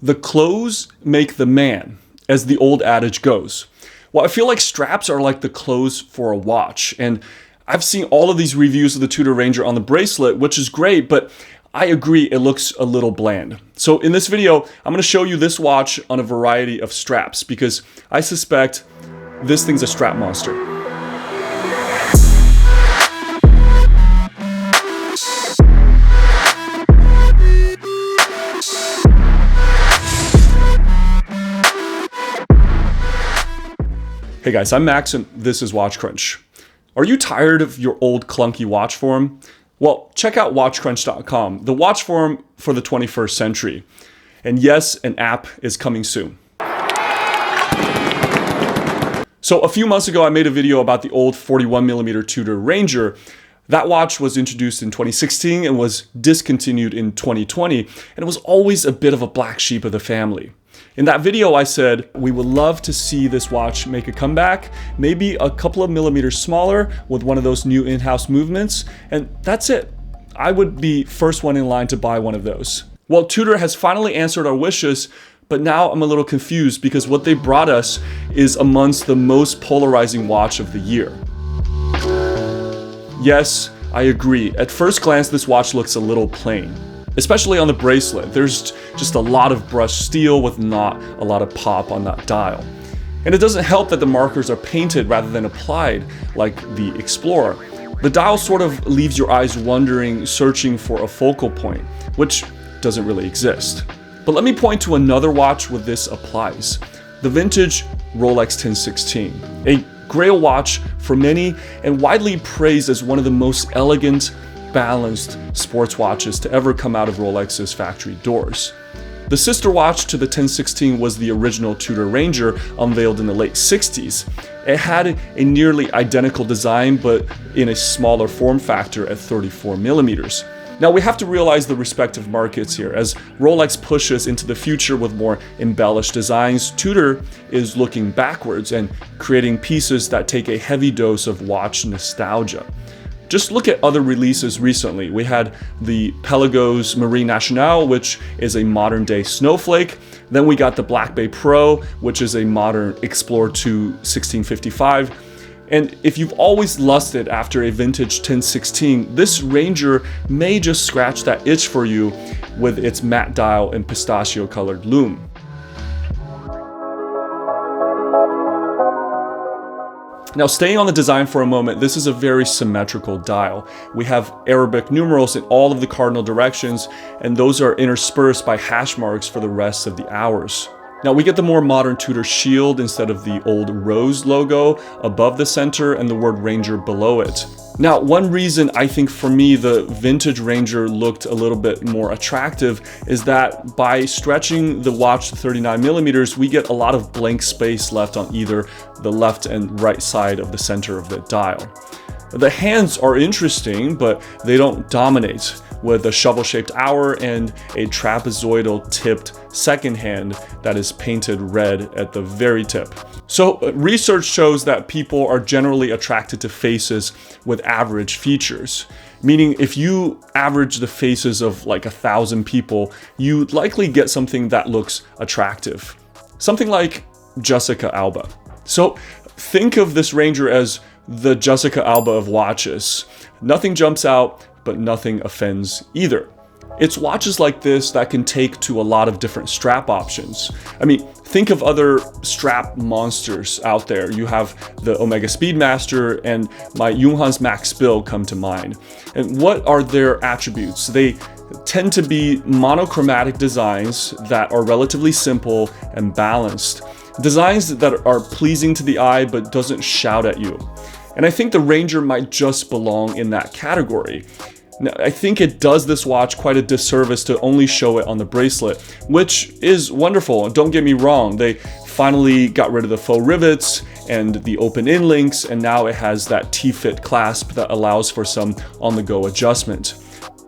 The clothes make the man, as the old adage goes. Well, I feel like straps are like the clothes for a watch, and I've seen all of these reviews of the TUDOR Ranger on the bracelet, which is great, but I agree it looks a little bland. So in this video, I'm going to show you this watch on a variety of straps because I suspect this thing's a strap monster. Hey guys, I'm Max and this is Watch Crunch. Are you tired of your old clunky watch form? Well, check out watchcrunch.com, the watch forum for the 21st century. And yes, an app is coming soon. So a few months ago, I made a video about the old 41mm TUDOR Ranger. That watch was introduced in 2016 and was discontinued in 2020, and it was always a bit of a black sheep of the family. In that video, I said, we would love to see this watch make a comeback, maybe a couple of millimeters smaller with one of those new in-house movements, and that's it. I would be first one in line to buy one of those. Well, TUDOR has finally answered our wishes, but now I'm a little confused because what they brought us is amongst the most polarizing watch of the year. Yes, I agree. At first glance, this watch looks a little plain. Especially on the bracelet, there's just a lot of brushed steel with not a lot of pop on that dial. And it doesn't help that the markers are painted rather than applied, like the Explorer. The dial sort of leaves your eyes wondering, searching for a focal point, which doesn't really exist. But let me point to another watch where this applies. The vintage Rolex 1016, a grail watch for many and widely praised as one of the most elegant, balanced sports watches to ever come out of Rolex's factory doors. The sister watch to the 1016 was the original TUDOR Ranger unveiled in the late 60s. It had a nearly identical design but in a smaller form factor at 34mm. Now we have to realize the respective markets here. As Rolex pushes into the future with more embellished designs, TUDOR is looking backwards and creating pieces that take a heavy dose of watch nostalgia. Just look at other releases recently. We had the Pelagos Marine Nationale, which is a modern day snowflake. Then we got the Black Bay Pro, which is a modern Explorer 2 1655. And if you've always lusted after a vintage 1016, this Ranger may just scratch that itch for you with its matte dial and pistachio colored lume. Now, staying on the design for a moment, this is a very symmetrical dial. We have Arabic numerals in all of the cardinal directions, and those are interspersed by hash marks for the rest of the hours. Now, we get the more modern TUDOR shield instead of the old rose logo above the center and the word Ranger below it. Now, one reason I think for me the vintage Ranger looked a little bit more attractive is that by stretching the watch to 39mm, we get a lot of blank space left on either the left and right side of the center of the dial. The hands are interesting, but they don't dominate, with a shovel-shaped hour and a trapezoidal tipped second hand that is painted red at the very tip. So research shows that people are generally attracted to faces with average features, meaning if you average the faces of like 1,000 people, you'd likely get something that looks attractive. Something like Jessica Alba. So think of this Ranger as the Jessica Alba of watches. Nothing jumps out, but nothing offends either. It's watches like this that can take to a lot of different strap options. I mean, think of other strap monsters out there. You have the Omega Speedmaster and my Junghans Max Bill come to mind. And what are their attributes? They tend to be monochromatic designs that are relatively simple and balanced. Designs that are pleasing to the eye but doesn't shout at you. And I think the Ranger might just belong in that category. Now, I think it does this watch quite a disservice to only show it on the bracelet, which is wonderful. Don't get me wrong, they finally got rid of the faux rivets and the open-in links, and now it has that T-fit clasp that allows for some on-the-go adjustment.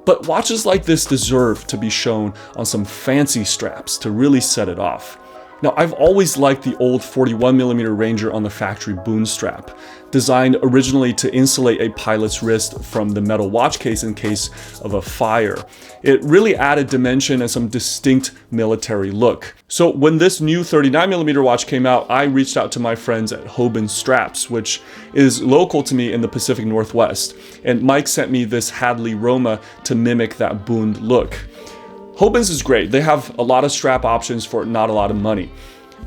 But watches like this deserve to be shown on some fancy straps to really set it off. Now, I've always liked the old 41mm Ranger on the factory boon strap, designed originally to insulate a pilot's wrist from the metal watch case in case of a fire. It really added dimension and some distinct military look. So when this new 39mm watch came out, I reached out to my friends at Hoban Straps, which is local to me in the Pacific Northwest, and Mike sent me this Hadley Roma to mimic that booned look. Hoban's is great. They have a lot of strap options for not a lot of money.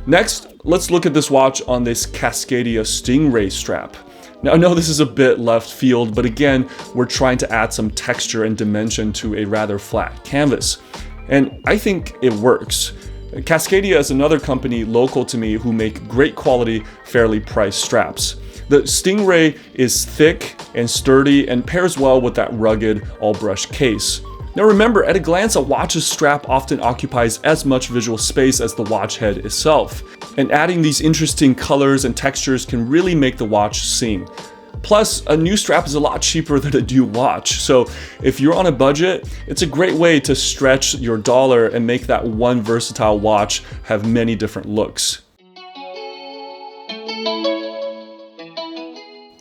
Next, let's look at this watch on this Cascadia Stingray strap. Now, I know this is a bit left field, but again, we're trying to add some texture and dimension to a rather flat canvas. And I think it works. Cascadia is another company local to me who make great quality, fairly priced straps. The Stingray is thick and sturdy and pairs well with that rugged, all-brushed case. Now remember, at a glance, a watch's strap often occupies as much visual space as the watch head itself, and adding these interesting colors and textures can really make the watch sing. Plus, a new strap is a lot cheaper than a new watch, so if you're on a budget, it's a great way to stretch your dollar and make that one versatile watch have many different looks.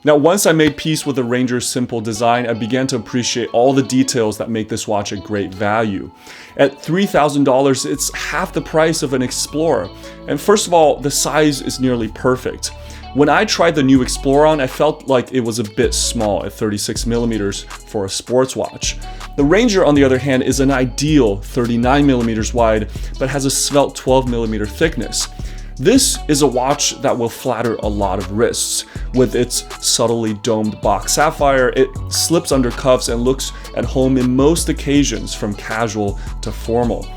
Now, once I made peace with the Ranger's simple design, I began to appreciate all the details that make this watch a great value. At $3,000, it's half the price of an Explorer. And first of all, the size is nearly perfect. When I tried the new Explorer on, I felt like it was a bit small at 36mm for a sports watch. The Ranger, on the other hand, is an ideal 39mm wide, but has a svelte 12mm thickness. This is a watch that will flatter a lot of wrists. With its subtly domed box sapphire, it slips under cuffs and looks at home in most occasions, from casual to formal.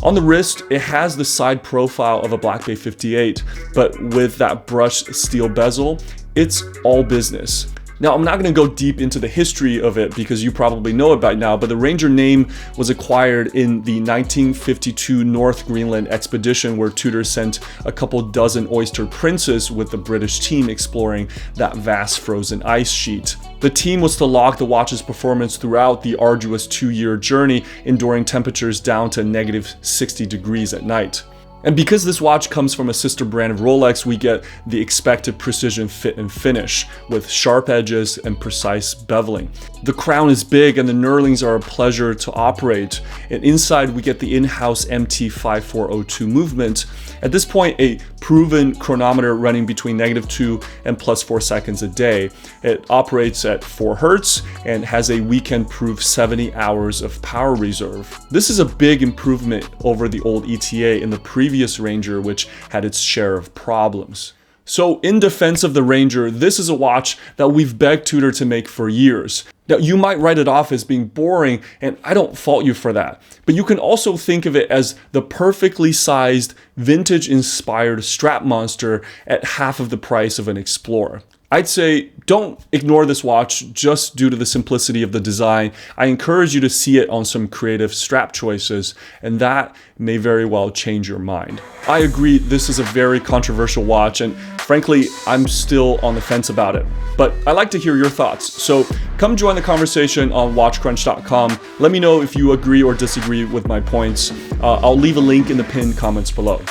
On the wrist, it has the side profile of a Black Bay 58, but with that brushed steel bezel, it's all business. Now, I'm not going to go deep into the history of it because you probably know it by now, but the Ranger name was acquired in the 1952 North Greenland expedition, where Tudor sent a couple dozen oyster princes with the British team exploring that vast frozen ice sheet. The team was to log the watch's performance throughout the arduous 2-year journey, enduring temperatures down to -60 degrees at night. And because this watch comes from a sister brand of Rolex, we get the expected precision fit and finish, with sharp edges and precise beveling. The crown is big and the knurlings are a pleasure to operate. And inside we get the in-house MT5402 movement. At this point, a proven chronometer running between -2 and +4 seconds a day. It operates at 4 Hertz and has a weekend-proof 70 hours of power reserve. This is a big improvement over the old ETA in the previous Ranger, which had its share of problems. So in defense of the Ranger, this is a watch that we've begged Tudor to make for years. Now, you might write it off as being boring, and I don't fault you for that. But you can also think of it as the perfectly sized, vintage-inspired strap monster at half of the price of an Explorer. I'd say don't ignore this watch just due to the simplicity of the design. I encourage you to see it on some creative strap choices, and that may very well change your mind. I agree, this is a very controversial watch, and frankly, I'm still on the fence about it. But I like to hear your thoughts, so come join the conversation on watchcrunch.com. Let me know if you agree or disagree with my points. I'll leave a link in the pinned comments below.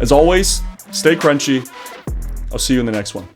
As always, stay crunchy. I'll see you in the next one.